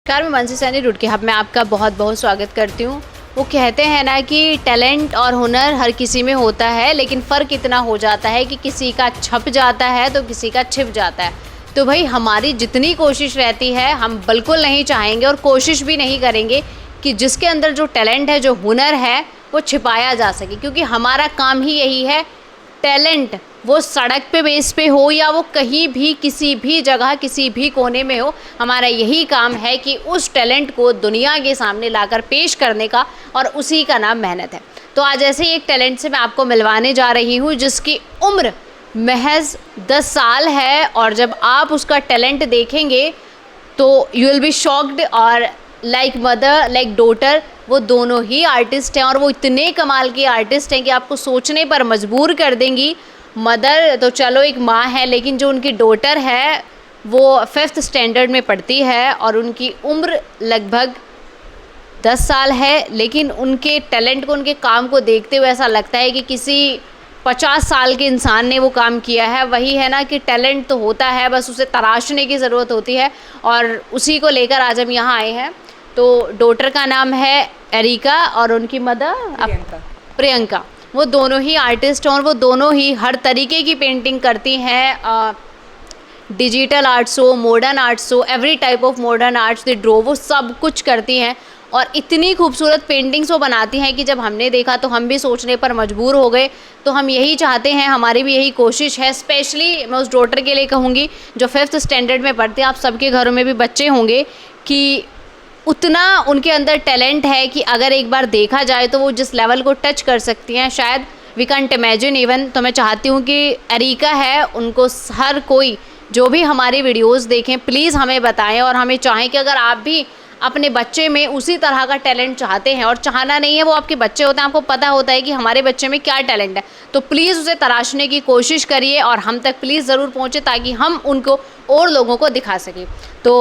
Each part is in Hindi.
नमस्कार, मैं मानसी सैनी रुड़की हब में आपका बहुत बहुत स्वागत करती हूँ। वो कहते हैं ना कि टैलेंट और हुनर हर किसी में होता है, लेकिन फ़र्क इतना हो जाता है कि किसी का छप जाता है तो किसी का छिप जाता है। तो भाई हमारी जितनी कोशिश रहती है, हम बिल्कुल नहीं चाहेंगे और कोशिश भी नहीं करेंगे कि जिसके अंदर जो टैलेंट है, जो हुनर है, वो छिपाया जा सके, क्योंकि हमारा काम ही यही है। टैलेंट वो सड़क पे बेस पे हो या वो कहीं भी किसी भी जगह किसी भी कोने में हो, हमारा यही काम है कि उस टैलेंट को दुनिया के सामने लाकर पेश करने का, और उसी का नाम मेहनत है। तो आज ऐसे ही एक टैलेंट से मैं आपको मिलवाने जा रही हूँ जिसकी उम्र महज 10 साल है, और जब आप उसका टैलेंट देखेंगे तो यू विल बी शॉक्ड। और लाइक मदर लाइक डॉटर, वो दोनों ही आर्टिस्ट हैं और वो इतने कमाल के आर्टिस्ट हैं कि आपको सोचने पर मजबूर कर देंगी। मदर तो चलो एक माँ है, लेकिन जो उनकी डॉटर है वो 5th स्टैंडर्ड में पढ़ती है और उनकी उम्र लगभग 10 साल है, लेकिन उनके टैलेंट को, उनके काम को देखते हुए ऐसा लगता है कि किसी 50 साल के इंसान ने वो काम किया है। वही है ना कि टैलेंट तो होता है, बस उसे तराशने की ज़रूरत होती है, और उसी को लेकर आज हम यहाँ आए हैं। तो डॉटर का नाम है एरिका और उनकी मदर प्रियंका। वो दोनों ही आर्टिस्ट हैं और वो दोनों ही हर तरीके की पेंटिंग करती हैं। डिजिटल आर्ट्स हो, मॉडर्न आर्ट्स हो, every type of modern arts they draw, वो सब कुछ करती हैं और इतनी खूबसूरत पेंटिंग्स वो बनाती हैं कि जब हमने देखा तो हम भी सोचने पर मजबूर हो गए। तो हम यही चाहते हैं, हमारी भी यही कोशिश है। स्पेशली मैं उस डॉटर के लिए कहूँगी जो 5th स्टैंडर्ड में पढ़ती है। आप सबके घरों में भी बच्चे होंगे कि उतना उनके अंदर टैलेंट है कि अगर एक बार देखा जाए तो वो जिस लेवल को टच कर सकती हैं, शायद वी कैंट इमेजिन इवन। तो मैं चाहती हूँ कि एरिका है, उनको हर कोई जो भी हमारी वीडियोस देखें प्लीज़ हमें बताएं, और हमें चाहें कि अगर आप भी अपने बच्चे में उसी तरह का टैलेंट चाहते हैं, और चाहना नहीं है, वो आपके बच्चे होते हैं, आपको पता होता है कि हमारे बच्चे में क्या टैलेंट है, तो प्लीज़ उसे तराशने की कोशिश करिए और हम तक प्लीज़ ज़रूर पहुँचे ताकि हम उनको और लोगों को दिखा सकें। तो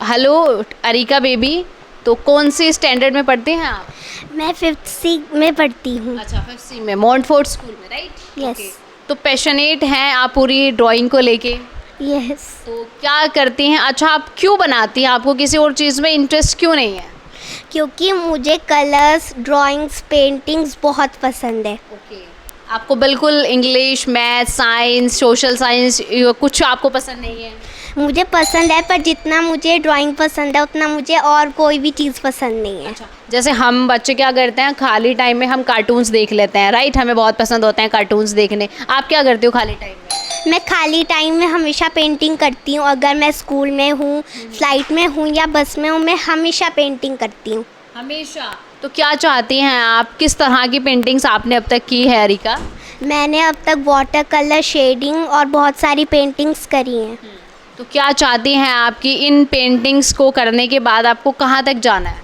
हेलो एरिका बेबी, तो कौन सी स्टैंडर्ड में पढ़ते हैं आप? मैं 5th C में पढ़ती हूँ। अच्छा, 5th C में, मॉन्टफोर्ट स्कूल में, राइट? यस। तो पैशनेट हैं आप पूरी ड्राइंग को लेके? यस। तो क्या करती हैं? अच्छा, आप क्यों बनाती हैं? आपको किसी और चीज़ में इंटरेस्ट क्यों नहीं है? क्योंकि मुझे कलर्स, ड्राइंग्स, पेंटिंग्स बहुत पसंद है। ओके। आपको बिल्कुल English, math, science, social science कुछ आपको पसंद नहीं है? मुझे पसंद है, पर जितना मुझे ड्राइंग पसंद है उतना मुझे और कोई भी चीज़ पसंद नहीं है। अच्छा, जैसे हम बच्चे क्या करते हैं, खाली टाइम में हम कार्टून्स देख लेते हैं, राइट? हमें बहुत पसंद होते हैं कार्टून्स देखने। आप क्या करते हो खाली टाइम में? मैं खाली टाइम में हमेशा पेंटिंग करती हूँ। अगर मैं स्कूल में हूँ, फ्लाइट में हूँ या बस में हूँ, मैं हमेशा पेंटिंग करती हूँ। हमेशा? तो क्या चाहती हैं आप, किस तरह की पेंटिंग्स आपने अब तक की है एरिका? मैंने अब तक वाटर कलर, शेडिंग और बहुत सारी पेंटिंग्स करी हैं। तो क्या चाहती हैं आपकी इन पेंटिंग्स को करने के बाद आपको कहाँ तक जाना है?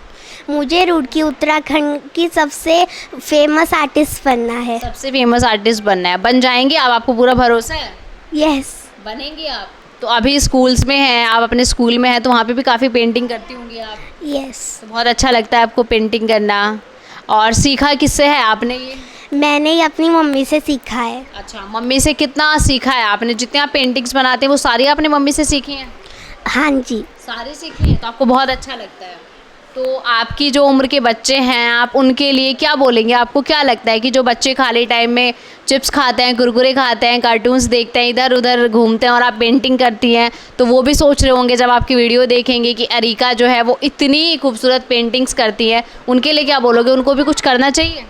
मुझे रुड़की उत्तराखंड की सबसे फेमस आर्टिस्ट बनना है। सबसे फेमस आर्टिस्ट बनना है। बन जाएंगे आप? आपको पूरा भरोसा है? यस। बनेंगे आप? तो अभी स्कूल्स में हैं, आप अपने स्कूल में हैं, तो वहाँ पे भी काफ़ी पेंटिंग करती होंगी आप? यस। तो बहुत अच्छा लगता है आपको पेंटिंग करना। और सीखा किससे है आपने ये? मैंने ये अपनी मम्मी से सीखा है। अच्छा, मम्मी से कितना सीखा है आपने? जितने आप पेंटिंग्स बनाते हैं वो सारी आपने मम्मी से सीखी हैं? हाँ जी। सारी सीखी हैं, तो आपको बहुत अच्छा लगता है। तो आपकी जो उम्र के बच्चे हैं, आप उनके लिए क्या बोलेंगे? आपको क्या लगता है कि जो बच्चे खाली टाइम में चिप्स खाते हैं, कुरकुरे खाते हैं, कार्टून्स देखते हैं, इधर उधर घूमते हैं, और आप पेंटिंग करती हैं, तो वो भी सोच रहे होंगे जब आपकी वीडियो देखेंगे कि एरिका जो है वो इतनी खूबसूरत पेंटिंग्स करती है, उनके लिए क्या बोलोगे? उनको भी कुछ करना चाहिए?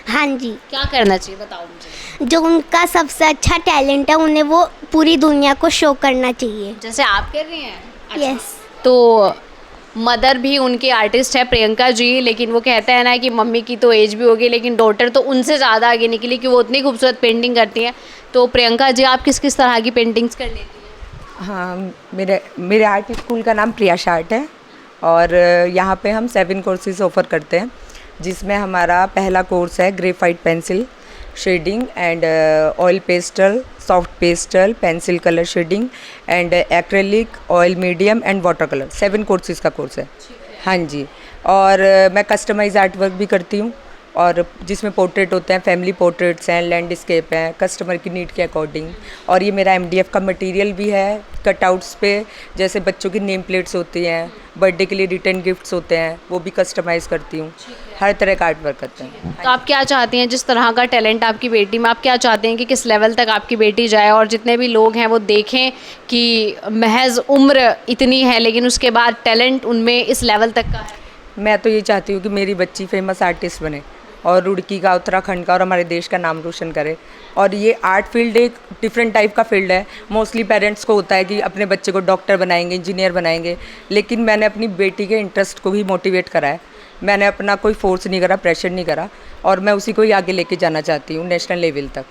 हाँ जी। क्या करना चाहिए, बताओ मुझे। जो उनका सबसे अच्छा टैलेंट है उन्हें वो पूरी दुनिया को शो करना चाहिए। जैसे आप कर रही हैं? अच्छा। यस। तो मदर भी उनके आर्टिस्ट है, प्रियंका जी, लेकिन वो कहते हैं ना कि मम्मी की तो एज भी होगी, लेकिन डॉटर तो उनसे ज़्यादा आगे निकली कि वो उतनी खूबसूरत पेंटिंग करती हैं। तो प्रियंका जी, आप किस किस तरह की पेंटिंग्स कर लेती हैं? हाँ, मेरे आर्ट स्कूल का नाम प्रियाश आर्ट है, और यहाँ पे हम 7 कोर्सेज ऑफ़र करते हैं, जिसमें हमारा पहला कोर्स है graphite pencil shading and oil pastel, soft pastel, pencil colour shading and acrylic, oil medium and water colour. 7 courses का कोर्स है। हाँ जी। और मैं कस्टमाइज आर्ट वर्क भी करती हूँ, और जिसमें पोर्ट्रेट होते हैं, फैमिली पोर्ट्रेट्स हैं, लैंडस्केप हैं, कस्टमर की नीड के अकॉर्डिंग। और ये मेरा MDF का मटेरियल भी है, कटआउट्स पे जैसे बच्चों की नेम प्लेट्स होती हैं, बर्थडे के लिए रिटर्न गिफ्ट्स होते हैं, वो भी कस्टमाइज़ करती हूँ। हर तरह का आर्ट वर्क करते हैं। तो आप क्या चाहती हैं, जिस तरह का टैलेंट आपकी बेटी में, आप क्या चाहते हैं कि किस लेवल तक आपकी बेटी जाए और जितने भी लोग हैं वो देखें कि महज उम्र इतनी है लेकिन उसके बाद टैलेंट उनमें इस लेवल तक का है? मैं तो ये चाहती हूँ कि मेरी बच्ची फेमस आर्टिस्ट बने और रुड़की का, उत्तराखंड का और हमारे देश का नाम रोशन करे। और ये आर्ट फील्ड एक डिफरेंट टाइप का फील्ड है। मोस्टली पेरेंट्स को होता है कि अपने बच्चे को डॉक्टर बनाएंगे, इंजीनियर बनाएंगे, लेकिन मैंने अपनी बेटी के इंटरेस्ट को भी मोटिवेट करा है। मैंने अपना कोई फोर्स नहीं करा, प्रेशर नहीं करा, और मैं उसी को ही आगे लेके जाना चाहती हूँ नेशनल लेवल तक।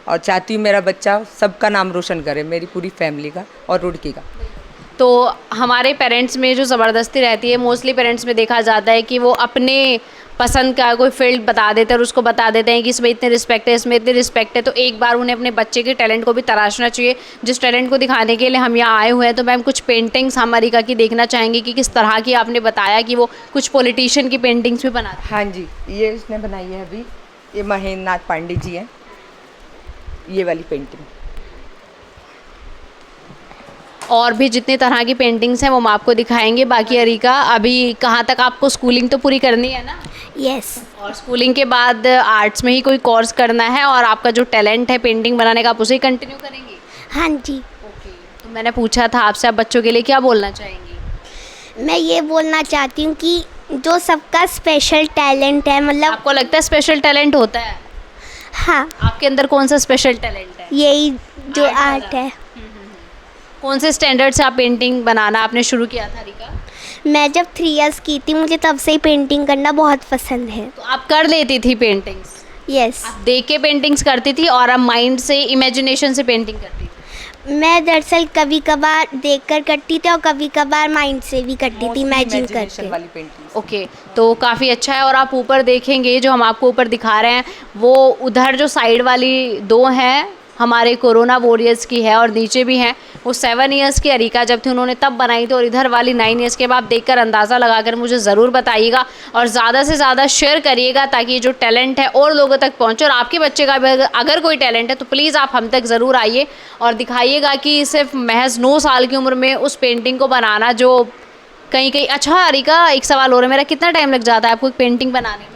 और चाहती हूँ मेरा बच्चा सबका नाम रोशन करे, मेरी पूरी फैमिली का और रुड़की का। तो हमारे पेरेंट्स में जो ज़बरदस्ती रहती है, मोस्टली पेरेंट्स में देखा जाता है कि वो अपने पसंद का कोई फील्ड बता देते हैं और उसको बता देते हैं कि इसमें इतनी रिस्पेक्ट है, इसमें इतनी रिस्पेक्ट है। तो एक बार उन्हें अपने बच्चे के टैलेंट को भी तराशना चाहिए, जिस टैलेंट को दिखाने के लिए हम यहाँ आए हुए हैं। तो मैम, कुछ पेंटिंग्स हम अरिका की देखना चाहेंगे कि किस तरह की, आपने बताया कि वो कुछ पॉलिटिशियन की पेंटिंग्स भी बनाते हैं। हाँ जी, ये इसने बनाई है अभी, ये महेंद्र नाथ पांडे जी हैं, ये वाली पेंटिंग। और भी जितने तरह की पेंटिंग्स हैं वो हम आपको दिखाएंगे। बाकी अरिका, अभी कहाँ तक आपको स्कूलिंग तो पूरी करनी है ना? यस। और स्कूलिंग के बाद आर्ट्स में ही कोई कोर्स करना है और आपका जो टैलेंट है पेंटिंग बनाने का, आप उसे कंटिन्यू करेंगी? हाँ जी। ओके। तो मैंने पूछा था आपसे, आप बच्चों के लिए क्या बोलना चाहेंगी? मैं ये बोलना चाहती हूँ कि जो सबका स्पेशल टैलेंट है, मतलब आपको लगता है स्पेशल टैलेंट होता है? हाँ, आपके अंदर कौन सा स्पेशल टैलेंट है? यही जो आर्ट आर्ट वाला। है। कौन से स्टैंडर्ड से आप पेंटिंग बनाना आपने शुरू किया था अरिका? मैं जब 3 इयर्स की थी, मुझे तब से ही पेंटिंग करना बहुत पसंद है। तो आप कर लेती थी पेंटिंग्स? यस। आप देख के पेंटिंग्स करती थी और आप माइंड से, इमेजिनेशन से पेंटिंग करती थी? मैं दरअसल कभी कभार देखकर करती थी और कभी कभार माइंड से भी करती थी, इमेजिन करके। वाली पेंटिंग। ओके, तो काफ़ी अच्छा है। और आप ऊपर देखेंगे, जो हम आपको ऊपर दिखा रहे हैं, वो उधर जो साइड वाली 2 हैं हमारे कोरोना वॉरियर्स की है और नीचे भी हैं, वो 7 इयर्स की अरिका जब थी उन्होंने तब बनाई थी। और इधर वाली 9 इयर्स के बाद देखकर अंदाज़ा लगाकर मुझे ज़रूर बताइएगा और ज़्यादा से ज़्यादा शेयर करिएगा ताकि ये जो टैलेंट है और लोगों तक पहुँचे। और आपके बच्चे का भी अगर कोई टैलेंट है तो प्लीज़ आप हम तक ज़रूर आइए और दिखाइएगा कि सिर्फ महज 9 साल की उम्र में उस पेंटिंग को बनाना, जो कहीं अच्छा। अरिका, एक सवाल हो रहा है मेरा, कितना टाइम लग जाता है आपको एक पेंटिंग बनाने में?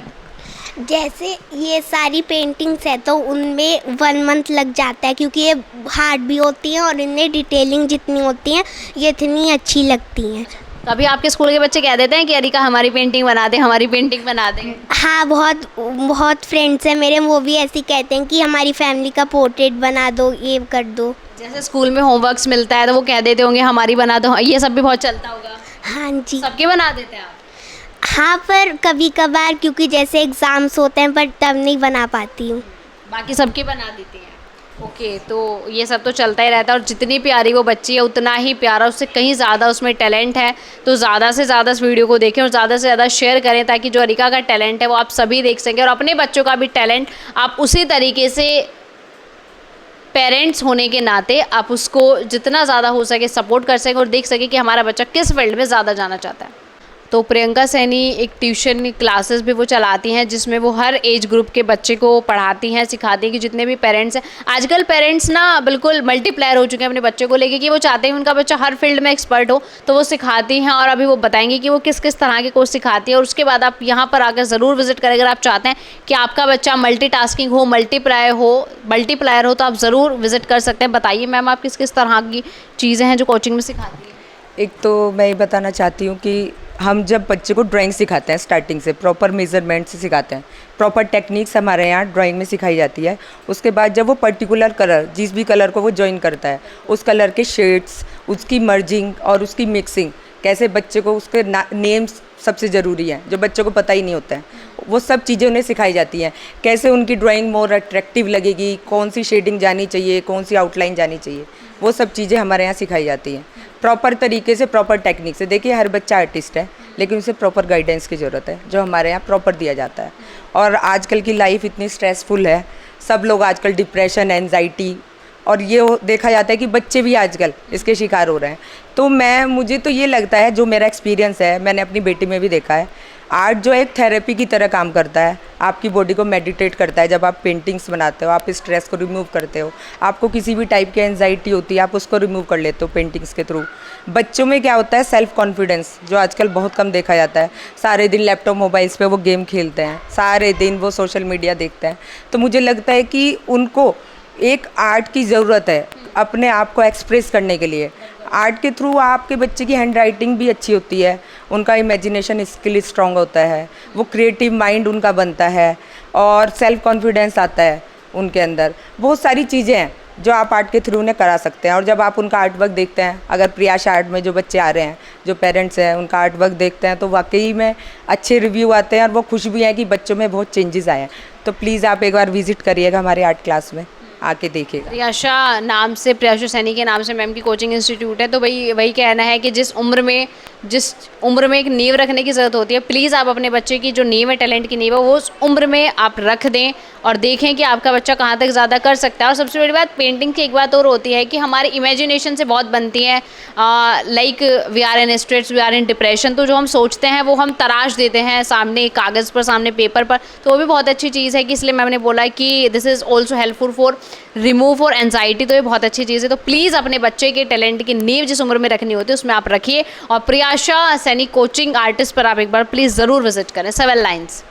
जैसे ये सारी पेंटिंग्स है तो उनमें 1 मंथ लग जाता है, क्योंकि ये हार्ड भी होती हैं और इनमें डिटेलिंग जितनी होती है ये इतनी अच्छी लगती हैं। कभी आपके स्कूल के बच्चे कह देते हैं कि अरिका हमारी पेंटिंग बना दे, हमारी पेंटिंग बना दे? हाँ, बहुत फ्रेंड्स हैं मेरे, वो भी ऐसे कहते हैं कि हमारी फैमिली का पोर्ट्रेट बना दो, ये कर दो। जैसे स्कूल में होमवर्क्स मिलता है तो वो कह देते होंगे हमारी बना दो, ये सब भी बहुत चलता होगा? हाँ जी। सबके बना देते हैं आप? हाँ, पर कभी कभार क्योंकि जैसे एग्ज़ाम्स होते हैं पर तब नहीं बना पाती हूँ। बाकी सबके बना देती हैं? ओके, तो ये सब तो चलता ही रहता है। और जितनी प्यारी वो बच्ची है उतना ही प्यारा, उससे कहीं ज़्यादा उसमें टैलेंट है। तो ज़्यादा से ज़्यादा इस वीडियो को देखें और ज़्यादा से ज़्यादा शेयर करें ताकि जो अरिका का टैलेंट है वो आप सभी देख सकें और अपने बच्चों का भी टैलेंट आप उसी तरीके से पेरेंट्स होने के नाते आप उसको जितना ज़्यादा हो सके सपोर्ट कर सकें और देख सकें कि हमारा बच्चा किस फील्ड में ज़्यादा जाना चाहता है। तो प्रियंका सैनी एक ट्यूशन क्लासेस भी वो चलाती हैं जिसमें वो हर एज ग्रुप के बच्चे को पढ़ाती हैं, सिखाती हैं कि जितने भी पेरेंट्स हैं, आजकल पेरेंट्स ना बिल्कुल मल्टीप्लायर हो चुके हैं अपने बच्चे को लेके कि वो चाहते हैं उनका बच्चा हर फील्ड में एक्सपर्ट हो, तो वो सिखाती हैं। और अभी वो बताएंगी कि वो किस किस तरह के कोर्स सिखाती है और उसके बाद आप यहाँ पर आकर ज़रूर विजिट करें। अगर आप चाहते हैं कि आपका बच्चा मल्टीटास्किंग हो, मल्टीप्लायर हो तो आप ज़रूर विजिट कर सकते हैं। बताइए मैम, आप किस किस तरह की चीज़ें हैं जो कोचिंग में सिखाती हैं? एक तो मैं ये बताना चाहती हूँ कि हम जब बच्चे को ड्राइंग सिखाते हैं स्टार्टिंग से प्रॉपर मेजरमेंट से सिखाते हैं, प्रॉपर टेक्निक्स हमारे यहाँ ड्राइंग में सिखाई जाती है। उसके बाद जब वो पर्टिकुलर कलर, जिस भी कलर को वो ज्वाइन करता है, उस कलर के शेड्स, उसकी मर्जिंग और उसकी मिक्सिंग, कैसे बच्चे को उसके नेम्स सबसे ज़रूरी है जो बच्चों को पता ही नहीं होता है, वो सब चीज़ें उन्हें सिखाई जाती हैं। कैसे उनकी ड्राइंग मोर अट्रैक्टिव लगेगी, कौन सी शेडिंग जानी चाहिए, कौन सी आउटलाइन जानी चाहिए, वो सब चीज़ें हमारे यहाँ सिखाई जाती हैं प्रॉपर तरीके से, प्रॉपर टेक्निक से। देखिए हर बच्चा आर्टिस्ट है लेकिन उसे प्रॉपर गाइडेंस की ज़रूरत है जो हमारे यहाँ प्रॉपर दिया जाता है। और आजकल की लाइफ इतनी स्ट्रेसफुल है, सब लोग आजकल डिप्रेशन, एंजाइटी, और ये देखा जाता है कि बच्चे भी आजकल इसके शिकार हो रहे हैं। तो मुझे तो ये लगता है, जो मेरा एक्सपीरियंस है, मैंने अपनी बेटी में भी देखा है, आर्ट जो है एक थेरेपी की तरह काम करता है, आपकी बॉडी को मेडिटेट करता है। जब आप पेंटिंग्स बनाते हो, आप स्ट्रेस को रिमूव करते हो, आपको किसी भी टाइप की एंजाइटी होती है, आप उसको रिमूव कर लेते हो पेंटिंग्स के थ्रू। बच्चों में क्या होता है, सेल्फ कॉन्फिडेंस, जो आजकल बहुत कम देखा जाता है। सारे दिन लैपटॉप मोबाइल्स पे वो गेम खेलते हैं, सारे दिन वो सोशल मीडिया देखते हैं। तो मुझे लगता है कि उनको एक आर्ट की ज़रूरत है अपने आप को एक्सप्रेस करने के लिए। आर्ट के थ्रू आपके बच्चे की हैंड राइटिंग भी अच्छी होती है, उनका इमेजिनेशन स्किल स्ट्रॉन्ग होता है, वो क्रिएटिव माइंड उनका बनता है और सेल्फ कॉन्फिडेंस आता है उनके अंदर। बहुत सारी चीज़ें हैं जो आप आर्ट के थ्रू उन्हें करा सकते हैं। और जब आप उनका आर्ट वर्क देखते हैं, अगर प्रियाश आर्ट में जो बच्चे आ रहे हैं, जो पेरेंट्स हैं, उनका आर्ट वर्क देखते हैं तो वाकई में अच्छे रिव्यू आते हैं और वो खुश भी हैं कि बच्चों में बहुत चेंजेस आए हैं। तो प्लीज़ आप एक बार विजिट करिएगा हमारे आर्ट क्लास में, आके देखिएगा। प्रियाशा नाम से, प्रियाशा सैनी के नाम से मैम की कोचिंग इंस्टीट्यूट है, तो वही कहना है कि जिस उम्र में एक नींव रखने की ज़रूरत होती है, प्लीज़ आप अपने बच्चे की जो नींव है, टैलेंट की नींव है, वो उस उम्र में आप रख दें और देखें कि आपका बच्चा कहाँ तक ज़्यादा कर सकता है। और सबसे बड़ी बात पेंटिंग की एक बात और होती है कि हमारे इमेजिनेशन से बहुत बनती है। Like we are in stress, we are in depression, तो जो हम सोचते हैं वो हम तराश देते हैं सामने कागज़ पर, सामने पेपर पर, तो वो भी बहुत अच्छी चीज़ है कि इसलिए मैंने बोला कि this is also helpful for remove for anxiety. तो ये बहुत अच्छी चीज़ है। तो प्लीज़ अपने बच्चे के टैलेंट की नींव जिस उम्र में रखनी होती है उसमें आप रखिए। और प्रियाशा सैनी कोचिंग आर्टिस्ट पर आप एक बार प्लीज़ ज़रूर विजिट करें, 7 लाइन्स।